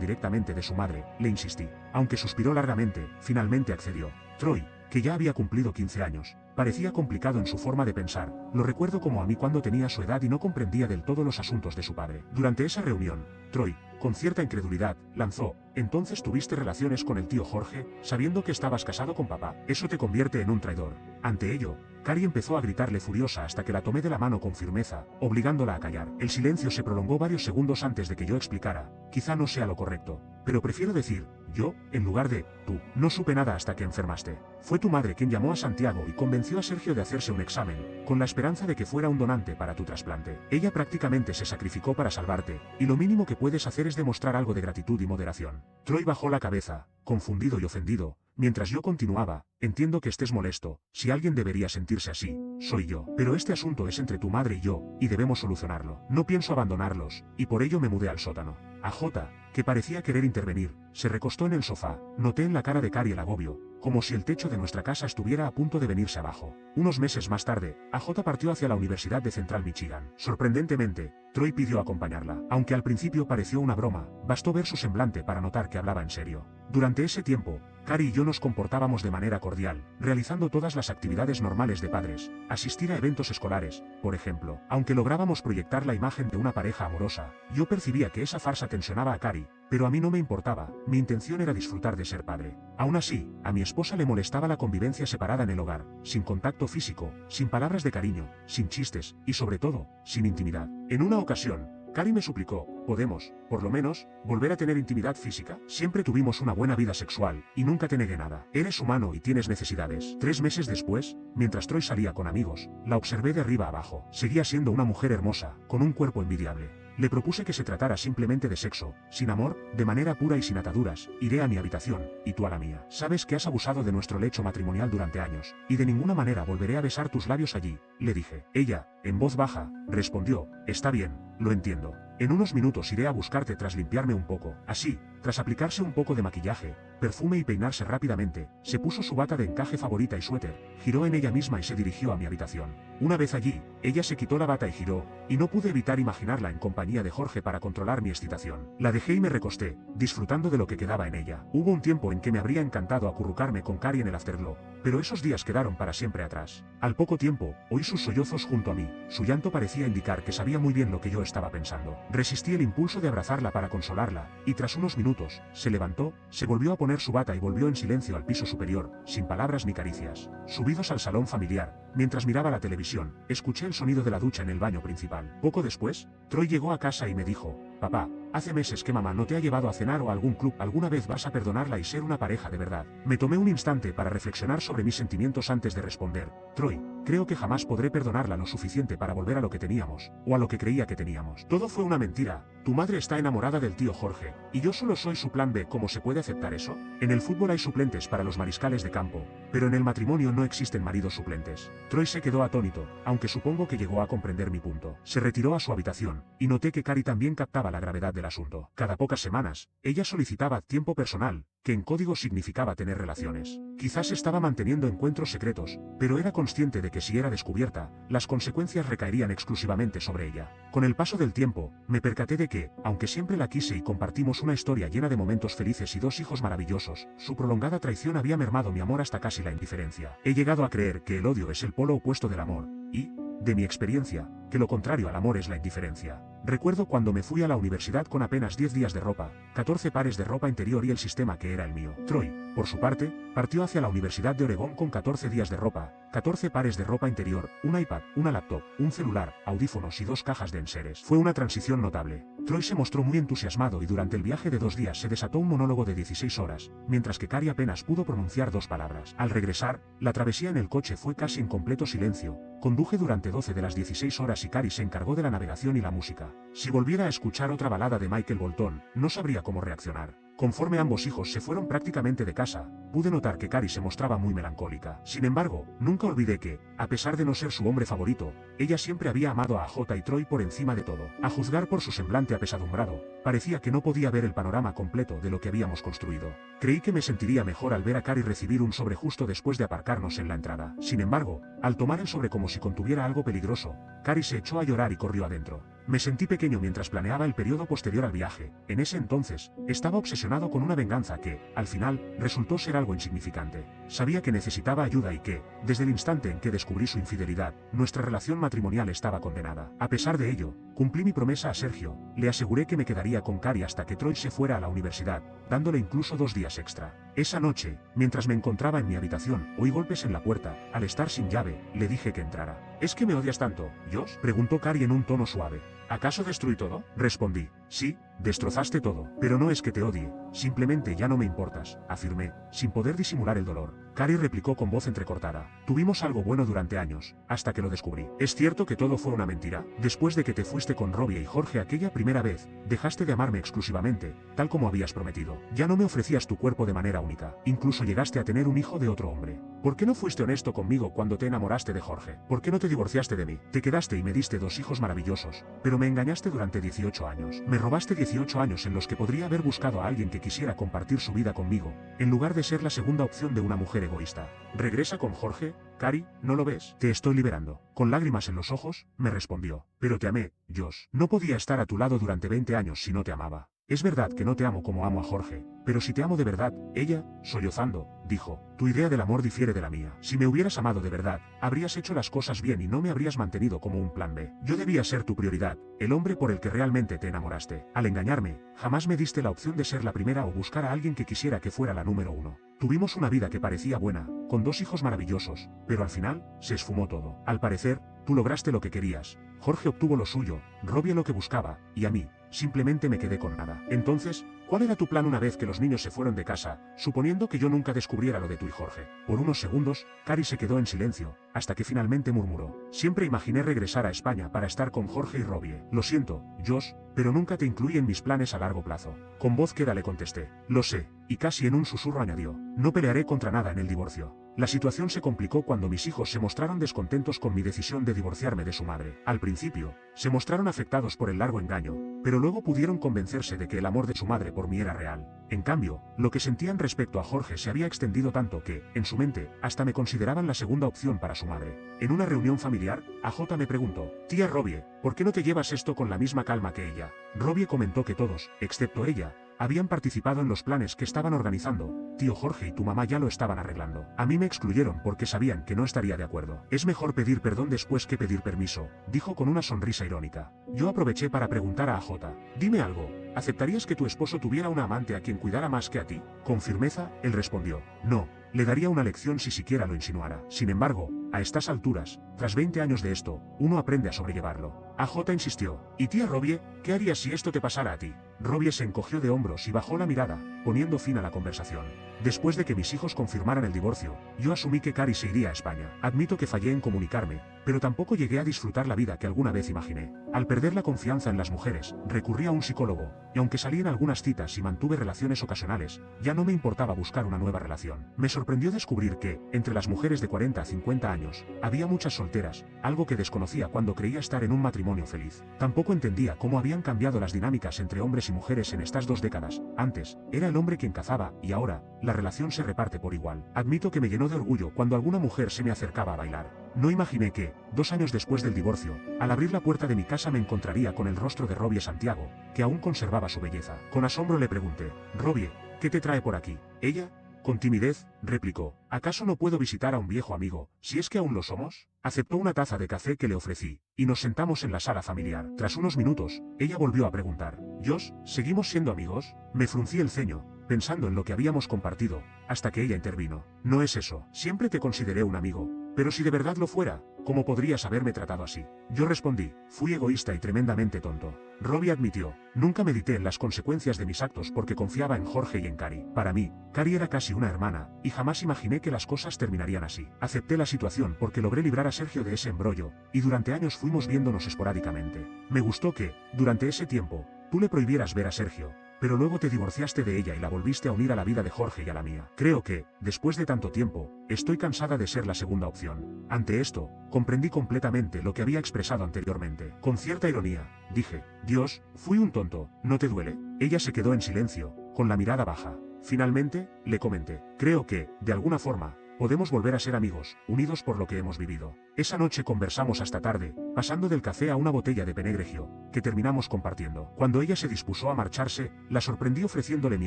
directamente de su madre, le insistí. Aunque suspiró largamente, finalmente accedió. Troy, que ya había cumplido 15 años, parecía complicado en su forma de pensar. Lo recuerdo como a mí cuando tenía su edad y no comprendía del todo los asuntos de su padre. Durante esa reunión, Troy, con cierta incredulidad, lanzó: «¿Entonces tuviste relaciones con el tío Jorge, sabiendo que estabas casado con papá? Eso te convierte en un traidor». Ante ello, Cari empezó a gritarle furiosa hasta que la tomé de la mano con firmeza, obligándola a callar. El silencio se prolongó varios segundos antes de que yo explicara. Quizá no sea lo correcto, pero prefiero decir, yo, en lugar de, tú. No supe nada hasta que enfermaste. Fue tu madre quien llamó a Santiago y convenció a Sergio de hacerse un examen, con la esperanza de que fuera un donante para tu trasplante. Ella prácticamente se sacrificó para salvarte, y lo mínimo que puedes hacer es demostrar algo de gratitud y moderación. Troy bajó la cabeza, confundido y ofendido, mientras yo continuaba: entiendo que estés molesto, si alguien debería sentirse así, soy yo. Pero este asunto es entre tu madre y yo, y debemos solucionarlo. No pienso abandonarlos, y por ello me mudé al sótano. AJ, que parecía querer intervenir, se recostó en el sofá. Noté en la cara de Cari el agobio, como si el techo de nuestra casa estuviera a punto de venirse abajo. Unos meses más tarde, AJ partió hacia la Universidad de Central Michigan. Sorprendentemente, Troy pidió acompañarla. Aunque al principio pareció una broma, bastó ver su semblante para notar que hablaba en serio. Durante ese tiempo, Cari y yo nos comportábamos de manera cordial, realizando todas las actividades normales de padres, asistir a eventos escolares, por ejemplo. Aunque lográbamos proyectar la imagen de una pareja amorosa, yo percibía que esa farsa tensionaba a Cari, pero a mí no me importaba. Mi intención era disfrutar de ser padre. Aún así, a mi esposa le molestaba la convivencia separada en el hogar, sin contacto físico, sin palabras de cariño, sin chistes, y sobre todo, sin intimidad. En una ocasión, Cari me suplicó: ¿podemos, por lo menos, volver a tener intimidad física? Siempre tuvimos una buena vida sexual, y nunca te negué nada. Eres humano y tienes necesidades. 3 meses después, mientras Troy salía con amigos, la observé de arriba abajo. Seguía siendo una mujer hermosa, con un cuerpo envidiable. Le propuse que se tratara simplemente de sexo, sin amor, de manera pura y sin ataduras. Iré a mi habitación, y tú a la mía. Sabes que has abusado de nuestro lecho matrimonial durante años, y de ninguna manera volveré a besar tus labios allí, le dije. Ella, en voz baja, respondió: está bien, lo entiendo. En unos minutos iré a buscarte tras limpiarme un poco. Así, tras aplicarse un poco de maquillaje, perfume y peinarse rápidamente, se puso su bata de encaje favorita y suéter, giró en ella misma y se dirigió a mi habitación. Una vez allí, ella se quitó la bata y giró, y no pude evitar imaginarla en compañía de Jorge para controlar mi excitación. La dejé y me recosté, disfrutando de lo que quedaba en ella. Hubo un tiempo en que me habría encantado acurrucarme con Cari en el afterglow, pero esos días quedaron para siempre atrás. Al poco tiempo, oí sus sollozos junto a mí. Su llanto parecía indicar que sabía muy bien lo que yo estaba pensando. Resistí el impulso de abrazarla para consolarla, y tras unos minutos, se levantó, se volvió a poner su bata y volvió en silencio al piso superior, sin palabras ni caricias. Subidos al salón familiar, mientras miraba la televisión, escuché el sonido de la ducha en el baño principal. Poco después, Troy llegó a casa y me dijo: papá, hace meses que mamá no te ha llevado a cenar o a algún club. ¿Alguna vez vas a perdonarla y ser una pareja de verdad? Me tomé un instante para reflexionar sobre mis sentimientos antes de responder. Troy, creo que jamás podré perdonarla lo suficiente para volver a lo que teníamos, o a lo que creía que teníamos. Todo fue una mentira. Tu madre está enamorada del tío Jorge, y yo solo soy su plan B. ¿Cómo se puede aceptar eso? En el fútbol hay suplentes para los mariscales de campo, pero en el matrimonio no existen maridos suplentes. Troy se quedó atónito, aunque supongo que llegó a comprender mi punto. Se retiró a su habitación, y noté que Cari también captaba la gravedad del asunto. Cada pocas semanas, ella solicitaba tiempo personal, que en código significaba tener relaciones. Quizás estaba manteniendo encuentros secretos, pero era consciente de que si era descubierta, las consecuencias recaerían exclusivamente sobre ella. Con el paso del tiempo, me percaté de que que, aunque siempre la quise y compartimos una historia llena de momentos felices y 2 hijos maravillosos, su prolongada traición había mermado mi amor hasta casi la indiferencia. He llegado a creer que el odio es el polo opuesto del amor, y, de mi experiencia, que lo contrario al amor es la indiferencia. Recuerdo cuando me fui a la universidad con apenas 10 días de ropa, 14 pares de ropa interior y el sistema que era el mío. Troy, por su parte, partió hacia la Universidad de Oregón con 14 días de ropa, 14 pares de ropa interior, un iPad, una laptop, un celular, audífonos y 2 cajas de enseres. Fue una transición notable. Troy se mostró muy entusiasmado y durante el viaje de 2 días se desató un monólogo de 16 horas, mientras que Cari apenas pudo pronunciar 2 palabras. Al regresar, la travesía en el coche fue casi en completo silencio. Conduje durante 12 de las 16 horas y Cari se encargó de la navegación y la música. Si volviera a escuchar otra balada de Michael Bolton, no sabría cómo reaccionar. Conforme ambos hijos se fueron prácticamente de casa, pude notar que Cari se mostraba muy melancólica. Sin embargo, nunca olvidé que, a pesar de no ser su hombre favorito, ella siempre había amado a J y Troy por encima de todo. A juzgar por su semblante apesadumbrado, parecía que no podía ver el panorama completo de lo que habíamos construido. Creí que me sentiría mejor al ver a Cari recibir un sobre justo después de aparcarnos en la entrada. Sin embargo, al tomar el sobre como si contuviera algo peligroso, Cari se echó a llorar y corrió adentro. Me sentí pequeño mientras planeaba el periodo posterior al viaje. En ese entonces, estaba obsesionado con una venganza que, al final, resultó ser algo insignificante. Sabía que necesitaba ayuda y que, desde el instante en que descubrí su infidelidad, nuestra relación matrimonial estaba condenada. A pesar de ello, cumplí mi promesa a Sergio. Le aseguré que me quedaría con Cari hasta que Troy se fuera a la universidad, dándole incluso 2 días extra. Esa noche, mientras me encontraba en mi habitación, oí golpes en la puerta. Al estar sin llave, le dije que entrara. ¿Es que me odias tanto, Josh?, preguntó Cari en un tono suave. ¿Acaso destruí todo? Respondí. Sí, destrozaste todo. Pero no es que te odie, simplemente ya no me importas, afirmé, sin poder disimular el dolor. Cari replicó con voz entrecortada. Tuvimos algo bueno durante años, hasta que lo descubrí. ¿Es cierto que todo fue una mentira? Después de que te fuiste con Robbie y Jorge aquella primera vez, dejaste de amarme exclusivamente, tal como habías prometido. Ya no me ofrecías tu cuerpo de manera única. Incluso llegaste a tener un hijo de otro hombre. ¿Por qué no fuiste honesto conmigo cuando te enamoraste de Jorge? ¿Por qué no te divorciaste de mí? Te quedaste y me diste 2 hijos maravillosos, pero me engañaste durante 18 años. Me robaste 18 años en los que podría haber buscado a alguien que quisiera compartir su vida conmigo, en lugar de ser la segunda opción de una mujer egoísta. ¿Regresa con Jorge? Cari, ¿no lo ves? Te estoy liberando. Con lágrimas en los ojos, me respondió. Pero te amé, Josh. No podía estar a tu lado durante 20 años si no te amaba. Es verdad que no te amo como amo a Jorge, pero si te amo de verdad, ella, sollozando, dijo, tu idea del amor difiere de la mía. Si me hubieras amado de verdad, habrías hecho las cosas bien y no me habrías mantenido como un plan B. Yo debía ser tu prioridad, el hombre por el que realmente te enamoraste. Al engañarme, jamás me diste la opción de ser la primera o buscar a alguien que quisiera que fuera la número 1. Tuvimos una vida que parecía buena, con 2 hijos maravillosos, pero al final, se esfumó todo. Al parecer, tú lograste lo que querías, Jorge obtuvo lo suyo, Robbie lo que buscaba, y a mí, simplemente me quedé con nada. Entonces, ¿cuál era tu plan una vez que los niños se fueron de casa, suponiendo que yo nunca descubriera lo de tú y Jorge? Por unos segundos, Cari se quedó en silencio, hasta que finalmente murmuró. Siempre imaginé regresar a España para estar con Jorge y Robbie. Lo siento, Josh, pero nunca te incluí en mis planes a largo plazo. Con voz queda le contesté. Lo sé, y casi en un susurro añadió. No pelearé contra nada en el divorcio. La situación se complicó cuando mis hijos se mostraron descontentos con mi decisión de divorciarme de su madre. Al principio, se mostraron afectados por el largo engaño, pero luego pudieron convencerse de que el amor de su madre por mí era real. En cambio, lo que sentían respecto a Jorge se había extendido tanto que, en su mente, hasta me consideraban la segunda opción para su madre. En una reunión familiar, AJ me preguntó, tía Robbie, ¿por qué no te llevas esto con la misma calma que ella? Robbie comentó que todos, excepto ella, habían participado en los planes que estaban organizando. Tío Jorge y tu mamá ya lo estaban arreglando. A mí me excluyeron porque sabían que no estaría de acuerdo. Es mejor pedir perdón después que pedir permiso, dijo con una sonrisa irónica. Yo aproveché para preguntar a AJ, dime algo, ¿aceptarías que tu esposo tuviera una amante a quien cuidara más que a ti? Con firmeza, él respondió, no, le daría una lección si siquiera lo insinuara. Sin embargo, a estas alturas, tras 20 años de esto, uno aprende a sobrellevarlo. AJ insistió, ¿y tía Robbie, qué harías si esto te pasara a ti? Robbie se encogió de hombros y bajó la mirada, poniendo fin a la conversación. Después de que mis hijos confirmaran el divorcio, yo asumí que Cari se iría a España. Admito que fallé en comunicarme, pero tampoco llegué a disfrutar la vida que alguna vez imaginé. Al perder la confianza en las mujeres, recurrí a un psicólogo, y aunque salí en algunas citas y mantuve relaciones ocasionales, ya no me importaba buscar una nueva relación. Me sorprendió descubrir que, entre las mujeres de 40 a 50 años, había muchas solteras, algo que desconocía cuando creía estar en un matrimonio feliz. Tampoco entendía cómo habían cambiado las dinámicas entre hombres y mujeres en estas 2 décadas. Antes, era el el hombre quien cazaba, y ahora, la relación se reparte por igual. Admito que me llenó de orgullo cuando alguna mujer se me acercaba a bailar. No imaginé que, 2 años después del divorcio, al abrir la puerta de mi casa me encontraría con el rostro de Robbie Santiago, que aún conservaba su belleza. Con asombro le pregunté: Robbie, ¿qué te trae por aquí? Ella, con timidez, replicó: ¿acaso no puedo visitar a un viejo amigo, si es que aún lo somos? Aceptó una taza de café que le ofrecí, y nos sentamos en la sala familiar. Tras unos minutos, ella volvió a preguntar: ¿Josh, seguimos siendo amigos? Me fruncí el ceño, pensando en lo que habíamos compartido, hasta que ella intervino: no es eso, siempre te consideré un amigo, pero si de verdad lo fuera, ¿cómo podrías haberme tratado así? Yo respondí: fui egoísta y tremendamente tonto. Robbie admitió: nunca medité en las consecuencias de mis actos porque confiaba en Jorge y en Cari. Para mí, Cari era casi una hermana, y jamás imaginé que las cosas terminarían así. Acepté la situación porque logré librar a Sergio de ese embrollo, y durante años fuimos viéndonos esporádicamente. Me gustó que, durante ese tiempo, tú le prohibieras ver a Sergio, pero luego te divorciaste de ella y la volviste a unir a la vida de Jorge y a la mía. Creo que, después de tanto tiempo, estoy cansada de ser la segunda opción. Ante esto, comprendí completamente lo que había expresado anteriormente. Con cierta ironía, dije: Dios, fui un tonto, ¿no te duele? Ella se quedó en silencio, con la mirada baja. Finalmente, le comenté: creo que, de alguna forma, podemos volver a ser amigos, unidos por lo que hemos vivido. Esa noche conversamos hasta tarde, pasando del café a una botella de Penegregio, que terminamos compartiendo. Cuando ella se dispuso a marcharse, la sorprendí ofreciéndole mi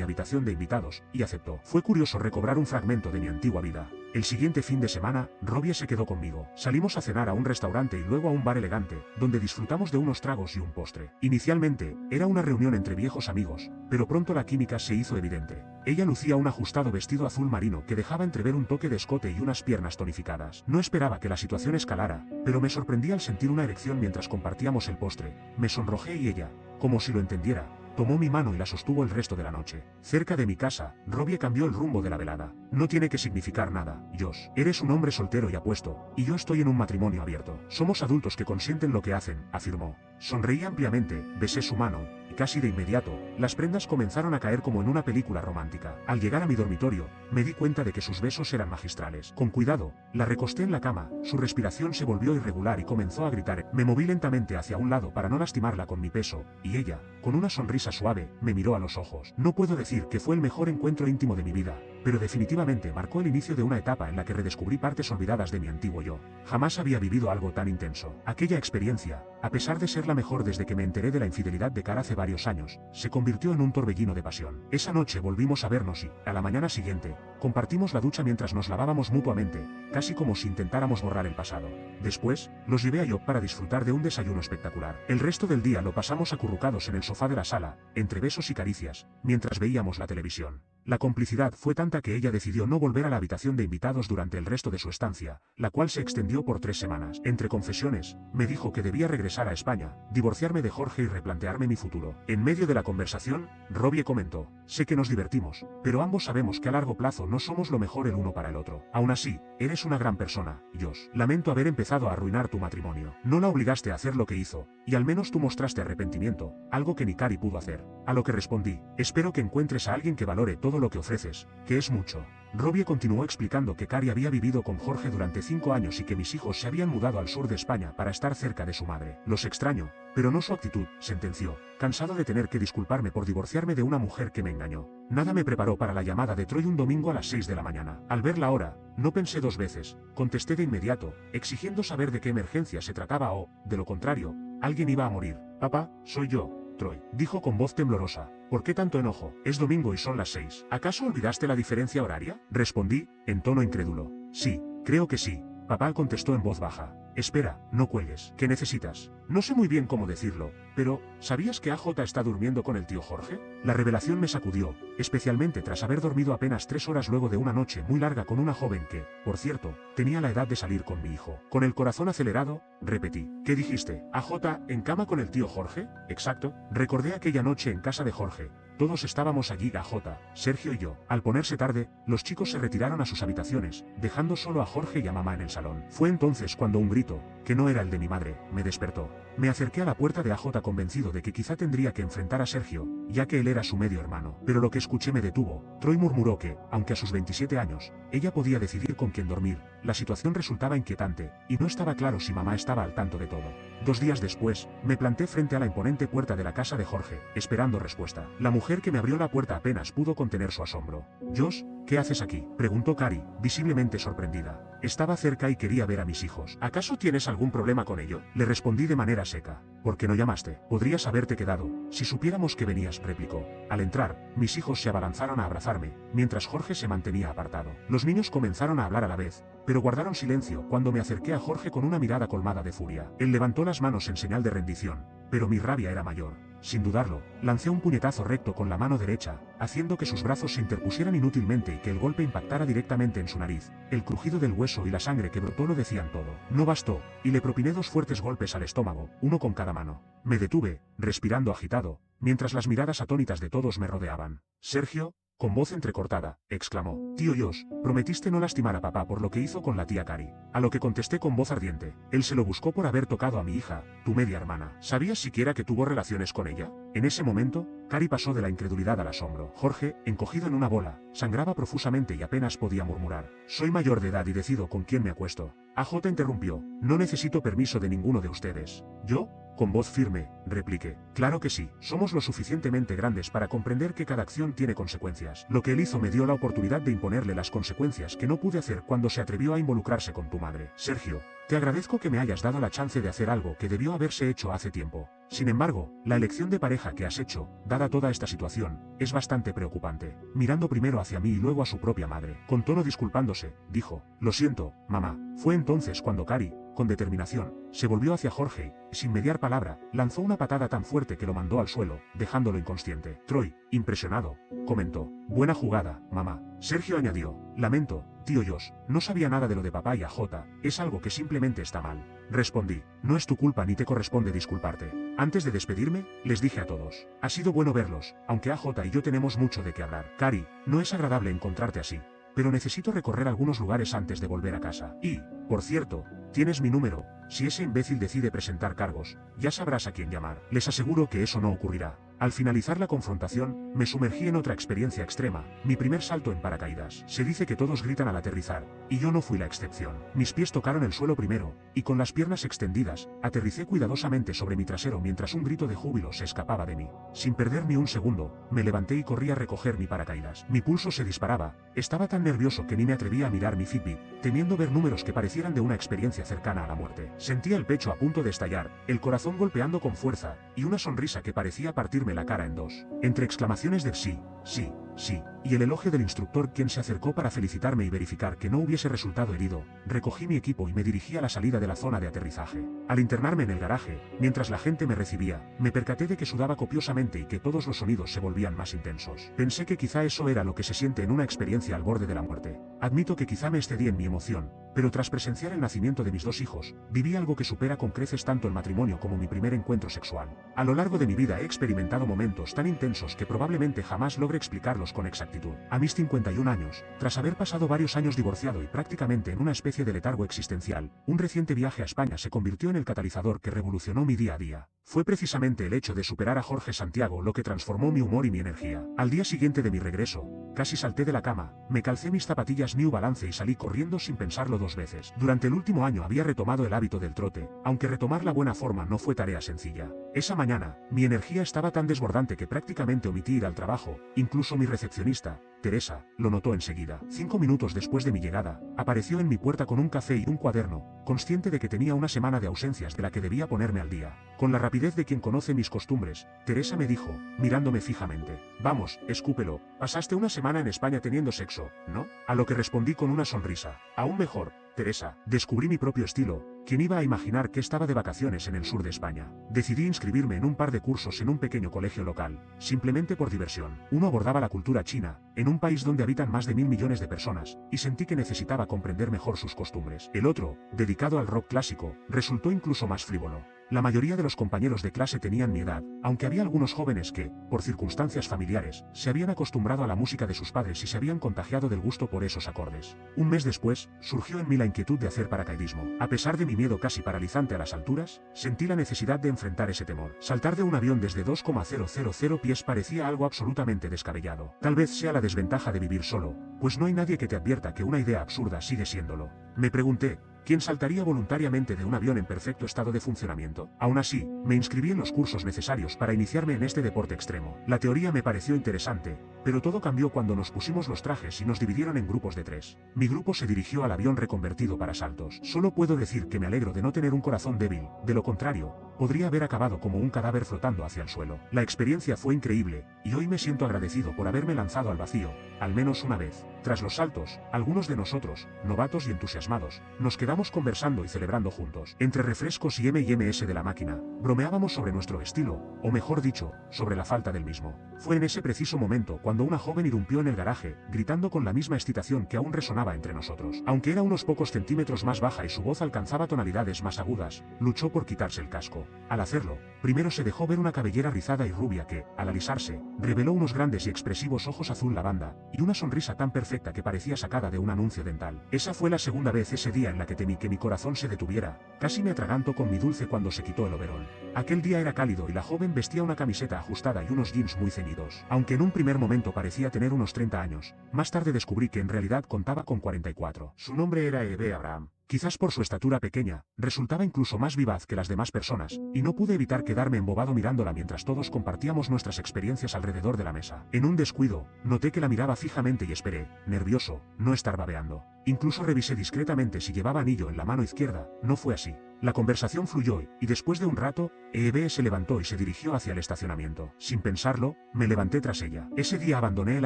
habitación de invitados, y aceptó. Fue curioso recobrar un fragmento de mi antigua vida. El siguiente fin de semana, Robbie se quedó conmigo. Salimos a cenar a un restaurante y luego a un bar elegante, donde disfrutamos de unos tragos y un postre. Inicialmente, era una reunión entre viejos amigos, pero pronto la química se hizo evidente. Ella lucía un ajustado vestido azul marino que dejaba entrever un toque de escote y unas piernas tonificadas. No esperaba que la situación escalara, pero me sorprendí al sentir una erección mientras compartíamos el postre. Me sonrojé y ella, como si lo entendiera, tomó mi mano y la sostuvo el resto de la noche. Cerca de mi casa, Robbie cambió el rumbo de la velada. No tiene que significar nada, Josh. Eres un hombre soltero y apuesto, y yo estoy en un matrimonio abierto. Somos adultos que consienten lo que hacen, afirmó. Sonreí ampliamente, besé su mano, y casi de inmediato, las prendas comenzaron a caer como en una película romántica. Al llegar a mi dormitorio, me di cuenta de que sus besos eran magistrales. Con cuidado, la recosté en la cama, su respiración se volvió irregular y comenzó a gritar. Me moví lentamente hacia un lado para no lastimarla con mi peso, y ella, con una sonrisa suave, me miró a los ojos. No puedo decir que fue el mejor encuentro íntimo de mi vida, pero definitivamente marcó el inicio de una etapa en la que redescubrí partes olvidadas de mi antiguo yo. Jamás había vivido algo tan intenso. Aquella experiencia, a pesar de ser la mejor desde que me enteré de la infidelidad de Cara hace varios años, se convirtió en un torbellino de pasión. Esa noche volvimos a vernos y, a la mañana siguiente, compartimos la ducha mientras nos lavábamos mutuamente, casi como si intentáramos borrar el pasado. Después, los llevé a Job para disfrutar de un desayuno espectacular. El resto del día lo pasamos acurrucados en el sofá de la sala, entre besos y caricias, mientras veíamos la televisión. La complicidad fue tanta que ella decidió no volver a la habitación de invitados durante el resto de su estancia, la cual se extendió por 3 semanas. Entre confesiones, me dijo que debía regresar a España, divorciarme de Jorge y replantearme mi futuro. En medio de la conversación, Robbie comentó: sé que nos divertimos, pero ambos sabemos que a largo plazo no somos lo mejor el uno para el otro. Aún así, eres una gran persona, Josh. Lamento haber empezado a arruinar tu matrimonio. No la obligaste a hacer lo que hizo, y al menos tú mostraste arrepentimiento, algo que ni Cari pudo hacer. A lo que respondí: espero que encuentres a alguien que valore todo lo que ofreces, que es mucho. Robbie continuó explicando que Cari había vivido con Jorge durante 5 años y que mis hijos se habían mudado al sur de España para estar cerca de su madre. Los extraño, pero no su actitud, sentenció, cansado de tener que disculparme por divorciarme de una mujer que me engañó. Nada me preparó para la llamada de Troy un domingo a las 6 de la mañana. Al ver la hora, no pensé 2 veces, contesté de inmediato, exigiendo saber de qué emergencia se trataba o, de lo contrario, alguien iba a morir. Papá, soy yo, Troy, dijo con voz temblorosa. ¿Por qué tanto enojo? Es domingo y son las 6. ¿Acaso olvidaste la diferencia horaria? Respondí, en tono incrédulo. Sí, creo que sí. Papá contestó en voz baja. Espera, no cuelgues. ¿Qué necesitas? No sé muy bien cómo decirlo, pero, ¿sabías que AJ está durmiendo con el tío Jorge? La revelación me sacudió, especialmente tras haber dormido apenas 3 horas luego de una noche muy larga con una joven que, por cierto, tenía la edad de salir con mi hijo. Con el corazón acelerado, repetí. ¿Qué dijiste? ¿AJ en cama con el tío Jorge? Exacto. Recordé aquella noche en casa de Jorge. Todos estábamos allí, AJ, Sergio y yo. Al ponerse tarde, los chicos se retiraron a sus habitaciones, dejando solo a Jorge y a mamá en el salón. Fue entonces cuando un grito, que no era el de mi madre, me despertó. Me acerqué a la puerta de AJ convencido de que quizá tendría que enfrentar a Sergio, ya que él era su medio hermano. Pero lo que escuché me detuvo. Troy murmuró que, aunque a sus 27 años, ella podía decidir con quién dormir, la situación resultaba inquietante, y no estaba claro si mamá estaba al tanto de todo. 2 días después, me planté frente a la imponente puerta de la casa de Jorge, esperando respuesta. La mujer que me abrió la puerta apenas pudo contener su asombro. «Josh, ¿qué haces aquí?», preguntó Cari, visiblemente sorprendida. «Estaba cerca y quería ver a mis hijos». «¿Acaso tienes algún problema con ello?», le respondí de manera seca. «¿Por qué no llamaste? Podrías haberte quedado. Si supiéramos que venías», replicó. Al entrar, mis hijos se abalanzaron a abrazarme, mientras Jorge se mantenía apartado. Los niños comenzaron a hablar a la vez, pero guardaron silencio cuando me acerqué a Jorge con una mirada colmada de furia. Él levantó las manos en señal de rendición, pero mi rabia era mayor. Sin dudarlo, lancé un puñetazo recto con la mano derecha, haciendo que sus brazos se interpusieran inútilmente y que el golpe impactara directamente en su nariz. El crujido del hueso y la sangre que brotó lo decían todo. No bastó, y le propiné 2 fuertes golpes al estómago, uno con cada mano. Me detuve, respirando agitado, mientras las miradas atónitas de todos me rodeaban. «Sergio», con voz entrecortada, exclamó. «Tío Josh, prometiste no lastimar a papá por lo que hizo con la tía Cari». A lo que contesté con voz ardiente. «Él se lo buscó por haber tocado a mi hija, tu media hermana. ¿Sabías siquiera que tuvo relaciones con ella?». En ese momento, Cari pasó de la incredulidad al asombro. Jorge, encogido en una bola, sangraba profusamente y apenas podía murmurar. «Soy mayor de edad y decido con quién me acuesto». AJ interrumpió. «No necesito permiso de ninguno de ustedes». «¿Yo?», con voz firme, repliqué. «Claro que sí, somos lo suficientemente grandes para comprender que cada acción tiene consecuencias. Lo que él hizo me dio la oportunidad de imponerle las consecuencias que no pude hacer cuando se atrevió a involucrarse con tu madre. Sergio, te agradezco que me hayas dado la chance de hacer algo que debió haberse hecho hace tiempo. Sin embargo, la elección de pareja que has hecho, dada toda esta situación, es bastante preocupante». Mirando primero hacia mí y luego a su propia madre, con tono disculpándose, dijo: «Lo siento, mamá». Fue entonces cuando Cari, con determinación, se volvió hacia Jorge y, sin mediar palabra, lanzó una patada tan fuerte que lo mandó al suelo, dejándolo inconsciente. Troy, impresionado, comentó: «Buena jugada, mamá». Sergio añadió: «Lamento, tío Josh, no sabía nada de lo de papá y AJ, es algo que simplemente está mal». Respondí: «No es tu culpa ni te corresponde disculparte». Antes de despedirme, les dije a todos: «Ha sido bueno verlos, aunque AJ y yo tenemos mucho de qué hablar. Cari, no es agradable encontrarte así, pero necesito recorrer algunos lugares antes de volver a casa. Y, por cierto, tienes mi número. Si ese imbécil decide presentar cargos, ya sabrás a quién llamar». Les aseguro que eso no ocurrirá. Al finalizar la confrontación, me sumergí en otra experiencia extrema, mi primer salto en paracaídas. Se dice que todos gritan al aterrizar, y yo no fui la excepción. Mis pies tocaron el suelo primero, y con las piernas extendidas, aterricé cuidadosamente sobre mi trasero mientras un grito de júbilo se escapaba de mí. Sin perder ni un segundo, me levanté y corrí a recoger mi paracaídas. Mi pulso se disparaba, estaba tan nervioso que ni me atrevía a mirar mi Fitbit, temiendo ver números que parecieran de una experiencia cercana a la muerte. Sentía el pecho a punto de estallar, el corazón golpeando con fuerza, y una sonrisa que parecía partirme la cara en dos. Entre exclamaciones de sí, sí, sí, y el elogio del instructor quien se acercó para felicitarme y verificar que no hubiese resultado herido, recogí mi equipo y me dirigí a la salida de la zona de aterrizaje. Al internarme en el garaje, mientras la gente me recibía, me percaté de que sudaba copiosamente y que todos los sonidos se volvían más intensos. Pensé que quizá eso era lo que se siente en una experiencia al borde de la muerte. Admito que quizá me excedí en mi emoción, pero tras presenciar el nacimiento de mis 2 hijos, viví algo que supera con creces tanto el matrimonio como mi primer encuentro sexual. A lo largo de mi vida he experimentado momentos tan intensos que probablemente jamás logre explicarlos con exactitud. A mis 51 años, tras haber pasado varios años divorciado y prácticamente en una especie de letargo existencial, un reciente viaje a España se convirtió en el catalizador que revolucionó mi día a día. Fue precisamente el hecho de superar a Jorge Santiago lo que transformó mi humor y mi energía. Al día siguiente de mi regreso, casi salté de la cama, me calcé mis zapatillas New Balance y salí corriendo sin pensarlo 2 veces. Durante el último año había retomado el hábito del trote, aunque retomar la buena forma no fue tarea sencilla. Esa mañana, mi energía estaba tan desbordante que prácticamente omití ir al trabajo, incluso mi recepcionista, Teresa, lo notó enseguida. 5 minutos después de mi llegada, apareció en mi puerta con un café y un cuaderno, consciente de que tenía una semana de ausencias de la que debía ponerme al día. Con la rapidez de quien conoce mis costumbres, Teresa me dijo, mirándome fijamente: «Vamos, escúpelo, pasaste una semana en España teniendo sexo, ¿no?». A lo que respondí con una sonrisa: «Aún mejor, Teresa, descubrí mi propio estilo. ¿Quién iba a imaginar que estaba de vacaciones en el sur de España?». Decidí inscribirme en un par de cursos en un pequeño colegio local, simplemente por diversión. Uno abordaba la cultura china, en un país donde habitan más de 1000 millones de personas, y sentí que necesitaba comprender mejor sus costumbres. El otro, dedicado al rock clásico, resultó incluso más frívolo. La mayoría de los compañeros de clase tenían mi edad, aunque había algunos jóvenes que, por circunstancias familiares, se habían acostumbrado a la música de sus padres y se habían contagiado del gusto por esos acordes. Un mes después, surgió en mí la inquietud de hacer paracaidismo. A pesar de mi miedo casi paralizante a las alturas, sentí la necesidad de enfrentar ese temor. Saltar de un avión desde 2,000 pies parecía algo absolutamente descabellado. Tal vez sea la desventaja de vivir solo, pues no hay nadie que te advierta que una idea absurda sigue siéndolo. Me pregunté, ¿quién saltaría voluntariamente de un avión en perfecto estado de funcionamiento? Aún así, me inscribí en los cursos necesarios para iniciarme en este deporte extremo. La teoría me pareció interesante, pero todo cambió cuando nos pusimos los trajes y nos dividieron en grupos de 3. Mi grupo se dirigió al avión reconvertido para saltos. Solo puedo decir que me alegro de no tener un corazón débil, de lo contrario, podría haber acabado como un cadáver flotando hacia el suelo. La experiencia fue increíble, y hoy me siento agradecido por haberme lanzado al vacío, al menos una vez. Tras los saltos, algunos de nosotros, novatos y entusiasmados, nos quedamos conversando y celebrando juntos. Entre refrescos y M&Ms de la máquina, bromeábamos sobre nuestro estilo, o mejor dicho, sobre la falta del mismo. Fue en ese preciso momento cuando una joven irrumpió en el garaje, gritando con la misma excitación que aún resonaba entre nosotros. Aunque era unos pocos centímetros más baja y su voz alcanzaba tonalidades más agudas, luchó por quitarse el casco. Al hacerlo, primero se dejó ver una cabellera rizada y rubia que, al alisarse, reveló unos grandes y expresivos ojos azul lavanda, y una sonrisa tan perfecta que parecía sacada de un anuncio dental. Esa fue la segunda vez ese día en la que temí que mi corazón se detuviera. Casi me atraganto con mi dulce cuando se quitó el overol. Aquel día era cálido y la joven vestía una camiseta ajustada y unos jeans muy ceñidos. Aunque en un primer momento parecía tener unos 30 años, más tarde descubrí que en realidad contaba con 44. Su nombre era Eve Abraham. Quizás por su estatura pequeña, resultaba incluso más vivaz que las demás personas, y no pude evitar quedarme embobado mirándola mientras todos compartíamos nuestras experiencias alrededor de la mesa. En un descuido, noté que la miraba fijamente y esperé, nervioso, no estar babeando. Incluso revisé discretamente si llevaba anillo en la mano izquierda, no fue así. La conversación fluyó y después de un rato, Eve se levantó y se dirigió hacia el estacionamiento. Sin pensarlo, me levanté tras ella. Ese día abandoné el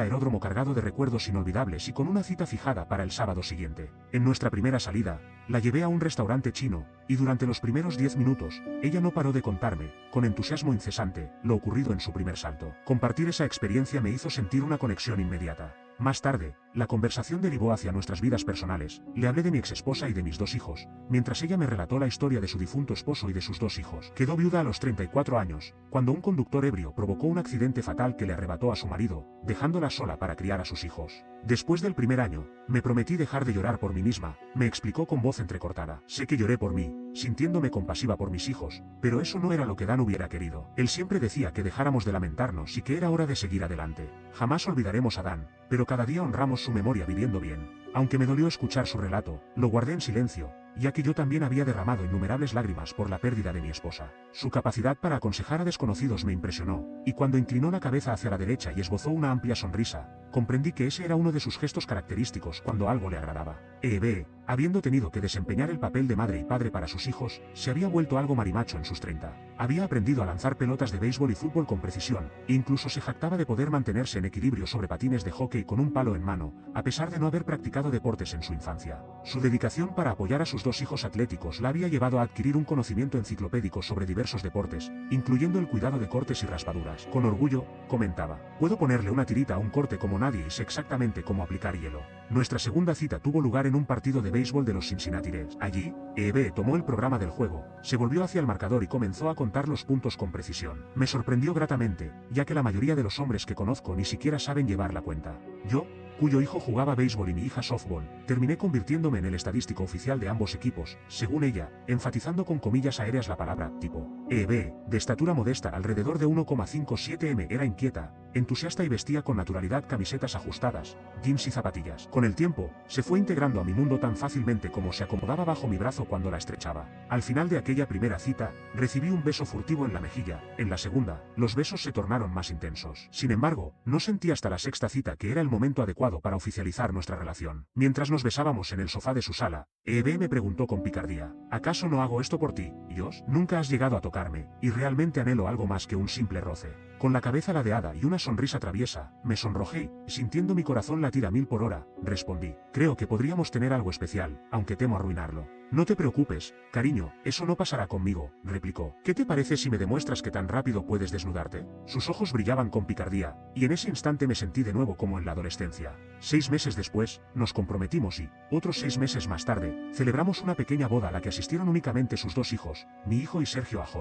aeródromo cargado de recuerdos inolvidables y con una cita fijada para el sábado siguiente. En nuestra primera salida, la llevé a un restaurante chino, y durante los primeros 10 minutos, ella no paró de contarme, con entusiasmo incesante, lo ocurrido en su primer salto. Compartir esa experiencia me hizo sentir una conexión inmediata. Más tarde, la conversación derivó hacia nuestras vidas personales. Le hablé de mi exesposa y de mis 2 hijos, mientras ella me relató la historia de su difunto esposo y de sus 2 hijos. Quedó viuda a los 34 años, cuando un conductor ebrio provocó un accidente fatal que le arrebató a su marido, dejándola sola para criar a sus hijos. Después del primer año, me prometí dejar de llorar por mí misma, me explicó con voz entrecortada. Sé que lloré por mí, sintiéndome compasiva por mis hijos, pero eso no era lo que Dan hubiera querido. Él siempre decía que dejáramos de lamentarnos y que era hora de seguir adelante. Jamás olvidaremos a Dan, pero cada día honramos su memoria viviendo bien. Aunque me dolió escuchar su relato, lo guardé en silencio, ya que yo también había derramado innumerables lágrimas por la pérdida de mi esposa. Su capacidad para aconsejar a desconocidos me impresionó, y cuando inclinó la cabeza hacia la derecha y esbozó una amplia sonrisa, comprendí que ese era uno de sus gestos característicos cuando algo le agradaba. Eve, habiendo tenido que desempeñar el papel de madre y padre para sus hijos, se había vuelto algo marimacho en sus 30. Había aprendido a lanzar pelotas de béisbol y fútbol con precisión, e incluso se jactaba de poder mantenerse en equilibrio sobre patines de hockey con un palo en mano, a pesar de no haber practicado deportes en su infancia. Su dedicación para apoyar a sus 2 hijos atléticos la había llevado a adquirir un conocimiento enciclopédico sobre diversos deportes, incluyendo el cuidado de cortes y raspaduras. Con orgullo, comentaba: puedo ponerle una tirita a un corte como nadie y sé exactamente cómo aplicar hielo. Nuestra segunda cita tuvo lugar en un partido de béisbol de los Cincinnati Reds. Allí, Eve tomó el programa del juego, se volvió hacia el marcador y comenzó a contar los puntos con precisión. Me sorprendió gratamente, ya que la mayoría de los hombres que conozco ni siquiera saben llevar la cuenta. Yo, cuyo hijo jugaba béisbol y mi hija softball, terminé convirtiéndome en el estadístico oficial de ambos equipos, según ella, enfatizando con comillas aéreas la palabra tipo. Eve, de estatura modesta alrededor de 1,57 m, era inquieta, entusiasta y vestía con naturalidad camisetas ajustadas, jeans y zapatillas. Con el tiempo, se fue integrando a mi mundo tan fácilmente como se acomodaba bajo mi brazo cuando la estrechaba. Al final de aquella primera cita, recibí un beso furtivo en la mejilla. En la segunda, los besos se tornaron más intensos. Sin embargo, no sentí hasta la sexta cita que era el momento adecuado para oficializar nuestra relación. Mientras nos besábamos en el sofá de su sala, Eve me preguntó con picardía: ¿acaso no hago esto por ti, Josh? Nunca has llegado a tocarme, y realmente anhelo algo más que un simple roce. Con la cabeza ladeada y una sonrisa traviesa, me sonrojé, sintiendo mi corazón latir a 1000 por hora, respondí: creo que podríamos tener algo especial, aunque temo arruinarlo. No te preocupes, cariño, eso no pasará conmigo, replicó. ¿Qué te parece si me demuestras que tan rápido puedes desnudarte? Sus ojos brillaban con picardía, y en ese instante me sentí de nuevo como en la adolescencia. 6 meses después, nos comprometimos y, otros 6 meses más tarde, celebramos una pequeña boda a la que asistieron únicamente sus 2 hijos, mi hijo y Sergio AJ.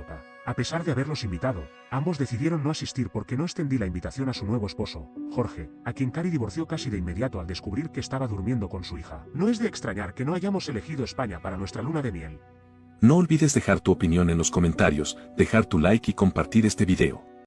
A pesar de haberlos invitado, ambos decidieron no asistir porque no extendí la invitación a su nuevo esposo, Jorge, a quien Cari divorció casi de inmediato al descubrir que estaba durmiendo con su hija. No es de extrañar que no hayamos elegido España para nuestra luna de miel. No olvides dejar tu opinión en los comentarios, dejar tu like y compartir este video.